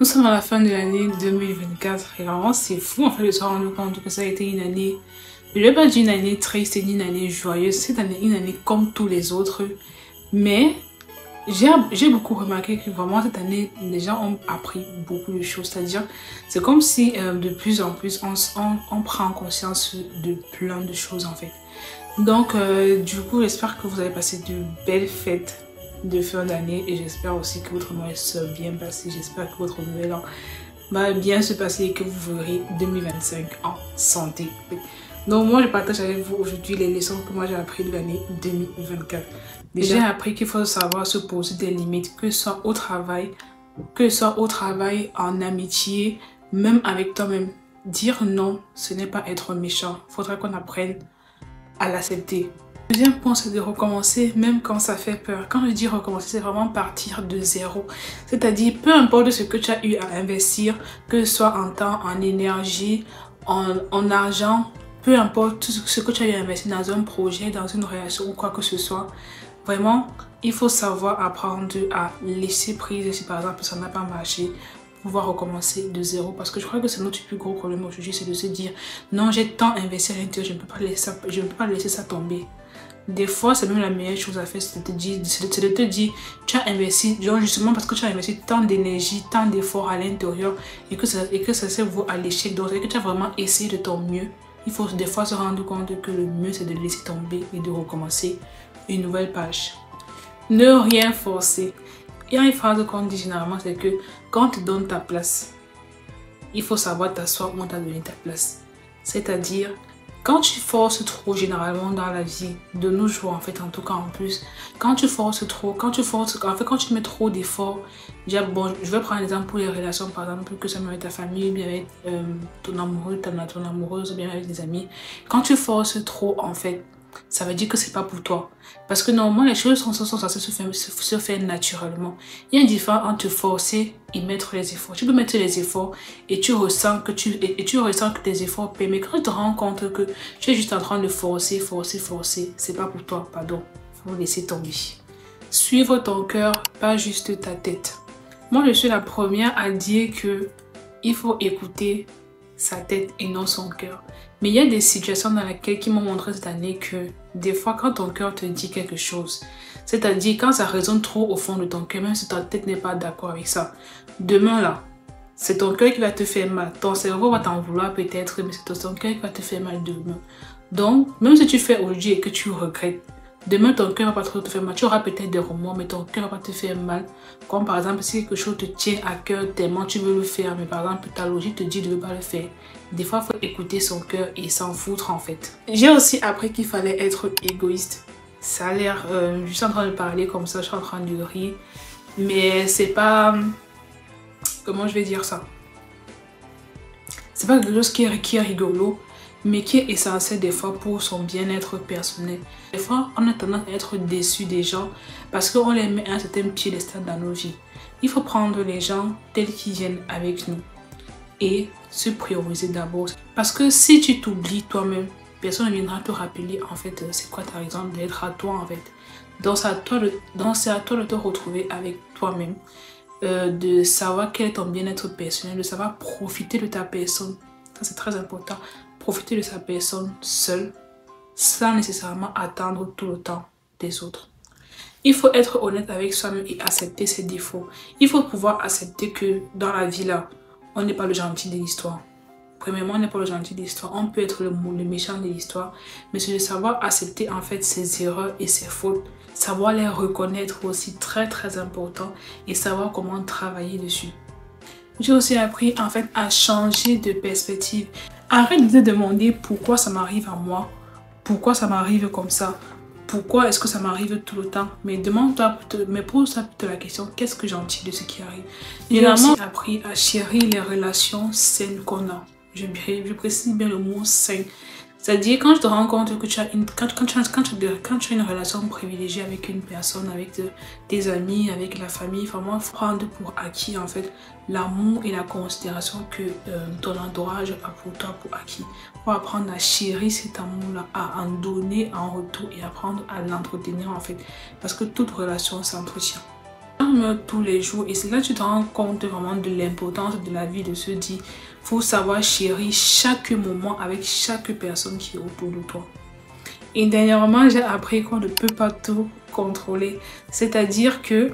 Nous sommes à la fin de l'année 2024 et vraiment c'est fou en fait de se rendre compte que ça a été une année, je ne vais pas dire une année triste ni une année joyeuse, cette année une année comme tous les autres, mais j'ai beaucoup remarqué que vraiment cette année les gens ont appris beaucoup de choses, c'est-à-dire c'est comme si de plus en plus on prend conscience de plein de choses en fait. Donc du coup j'espère que vous avez passé de belles fêtes de fin d'année et j'espère aussi que votre mois sera bien passé. J'espère que votre nouvel an va bien se passer et que vous verrez 2025 en santé. Donc moi je partage avec vous aujourd'hui les leçons que moi j'ai appris de l'année 2024. J'ai appris qu'il faut savoir se poser des limites, que ce soit au travail, en amitié, même avec toi-même. Dire non, ce n'est pas être méchant. Il faudra qu'on apprenne à l'accepter. Le deuxième point, c'est de recommencer même quand ça fait peur. Quand je dis recommencer, c'est vraiment partir de zéro. C'est-à-dire, peu importe ce que tu as eu à investir, que ce soit en temps, en énergie, en argent, peu importe ce que tu as eu à investir dans un projet, dans une relation ou quoi que ce soit, vraiment, il faut savoir apprendre à laisser prise si par exemple ça n'a pas marché. Pouvoir recommencer de zéro parce que je crois que c'est notre plus gros problème aujourd'hui, c'est de se dire non, j'ai tant investi à l'intérieur, je ne peux pas laisser ça tomber. Des fois, c'est même la meilleure chose à faire, c'est de te dire, tu as investi, genre justement parce que tu as investi tant d'énergie, tant d'efforts à l'intérieur et que ça s'est vaut à l'échec, donc que tu as vraiment essayé de ton mieux. Il faut des fois se rendre compte que le mieux c'est de laisser tomber et de recommencer une nouvelle page. Ne rien forcer. Il y a une phrase qu'on dit généralement, c'est que quand on te donne ta place, il faut savoir t'asseoir où on t'a donné ta place. C'est-à-dire, quand tu forces trop généralement dans la vie, de nos jours en fait, en tout cas en plus, quand tu forces trop, quand tu mets trop d'efforts, bon, je vais prendre un exemple pour les relations, par exemple, que ça soit avec ta famille, bien avec ton amoureux, ton amoureuse, bien avec des amis. Quand tu forces trop en fait, ça veut dire que c'est pas pour toi. Parce que normalement, les choses sont censées se faire naturellement. Il y a une différence entre te forcer et mettre les efforts. Tu peux mettre les efforts et tu ressens que tes efforts paient. Mais quand tu te rends compte que tu es juste en train de forcer, c'est pas pour toi, pardon. Faut laisser tomber. Suivre ton cœur, pas juste ta tête. Moi, je suis la première à dire que il faut écouter sa tête et non son cœur. Mais il y a des situations dans lesquelles qui m'ont montré cette année que des fois quand ton cœur te dit quelque chose, c'est-à-dire quand ça résonne trop au fond de ton cœur, même si ta tête n'est pas d'accord avec ça, demain là, c'est ton cœur qui va te faire mal. Ton cerveau va t'en vouloir peut-être, mais c'est ton cœur qui va te faire mal demain. Donc, même si tu fais aujourd'hui et que tu regrettes, demain ton cœur va pas trop te faire mal. Tu auras peut-être des remords, mais ton cœur va pas te faire mal. Comme par exemple, si quelque chose te tient à cœur tellement tu veux le faire, mais par exemple ta logique te dit de ne pas le faire. Des fois, il faut écouter son cœur et s'en foutre en fait. J'ai aussi appris qu'il fallait être égoïste. Ça a l'air, je suis en train de parler comme ça, je suis en train de rire. Mais c'est pas... Comment je vais dire ça? C'est pas quelque chose qui est rigolo, mais qui est essentiel des fois pour son bien-être personnel. Des fois, on a tendance à être déçu des gens parce qu'on les met à un certain piédestal dans nos vies. Il faut prendre les gens tels qu'ils viennent avec nous et se prioriser d'abord. Parce que si tu t'oublies toi-même, personne ne viendra te rappeler en fait c'est quoi ta raison d'être à toi en fait. Donc c'est à toi de te retrouver avec toi-même, de savoir quel est ton bien-être personnel, de savoir profiter de ta personne. Ça c'est très important. Profiter de sa personne seule, sans nécessairement attendre tout le temps des autres. Il faut être honnête avec soi-même et accepter ses défauts. Il faut pouvoir accepter que dans la vie là, on n'est pas le gentil de l'histoire. Premièrement, on n'est pas le gentil de l'histoire. On peut être le méchant de l'histoire. Mais c'est de savoir accepter en fait ses erreurs et ses fautes. Savoir les reconnaître aussi, très très important. Et savoir comment travailler dessus. J'ai aussi appris en fait à changer de perspective. Arrête de te demander pourquoi ça m'arrive à moi. Pourquoi ça m'arrive comme ça. Pourquoi est-ce que ça m'arrive tout le temps? Mais demande-toi, mais pose-toi plutôt la question, qu'est-ce que j'en tire de ce qui arrive? J'ai aussi appris à chérir les relations saines qu'on a. Je précise bien le mot sain. C'est-à-dire quand je te rends compte que tu as une relation privilégiée avec une personne, avec tes amis, avec la famille, vraiment prendre pour acquis en fait l'amour et la considération que ton entourage a pour toi pour acquis. Pour apprendre à chérir cet amour-là, à en donner en retour et apprendre à l'entretenir en fait. Parce que toute relation s'entretient. tous les jours et c'est là que tu te rends compte vraiment de l'importance de la vie, de se dire faut savoir chérir chaque moment avec chaque personne qui est autour de toi. Et dernièrement, j'ai appris qu'on ne peut pas tout contrôler, c'est-à-dire que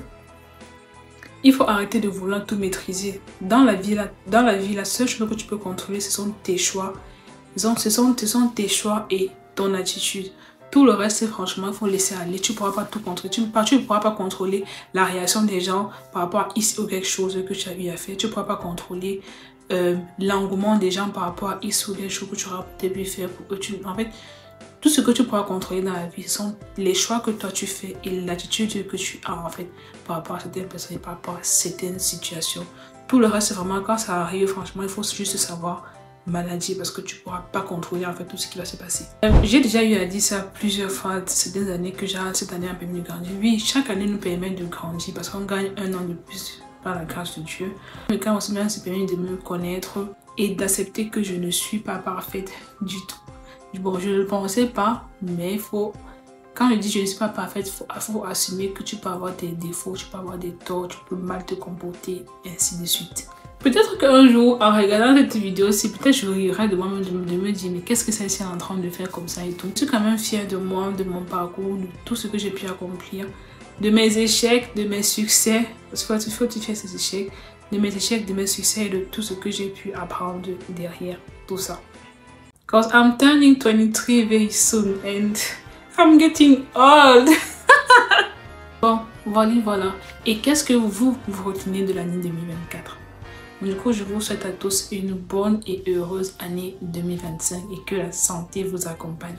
il faut arrêter de vouloir tout maîtriser. Dans la vie, la seule chose que tu peux contrôler, ce sont tes choix. Ce sont tes choix et ton attitude. Tout le reste, franchement, il faut laisser aller. Tu ne pourras pas tout contrôler. Tu ne pourras pas contrôler la réaction des gens par rapport à X ou quelque chose que tu as eu à faire. Tu ne pourras pas contrôler l'engouement des gens par rapport à X ou quelque chose que tu auras dû faire. En fait, tout ce que tu pourras contrôler dans la vie, ce sont les choix que toi tu fais et l'attitude que tu as en fait par rapport à certaines personnes et par rapport à certaines situations. Tout le reste, c'est vraiment quand ça arrive, franchement, il faut juste savoir manager parce que tu ne pourras pas contrôler en fait tout ce qui va se passer. J'ai déjà eu à dire ça plusieurs fois ces dernières années que j'ai cette année a permis de grandir. Oui, chaque année nous permet de grandir parce qu'on gagne un an de plus par la grâce de Dieu. Mais quand aussi bien, c'est permis de me connaître et d'accepter que je ne suis pas parfaite du tout. Bon, je ne le pensais pas, mais il faut... Quand je dis je ne suis pas parfaite, il faut assumer que tu peux avoir des défauts, tu peux avoir des torts, tu peux mal te comporter, et ainsi de suite. Peut-être qu'un jour, en regardant cette vidéo-ci, peut-être je rirai de moi-même de me dire mais qu'est-ce que celle-ci est en train de faire comme ça et tout. Je suis quand même fière de moi, de mon parcours, de tout ce que j'ai pu accomplir, de mes échecs, de mes succès, parce qu'il faut faire ces échecs, de mes échecs, de mes succès et de tout ce que j'ai pu apprendre derrière tout ça. Because I'm turning 23 very soon and I'm getting old. Bon, voilà. Et qu'est-ce que vous retenez de l'année 2024? Du coup, je vous souhaite à tous une bonne et heureuse année 2025 et que la santé vous accompagne.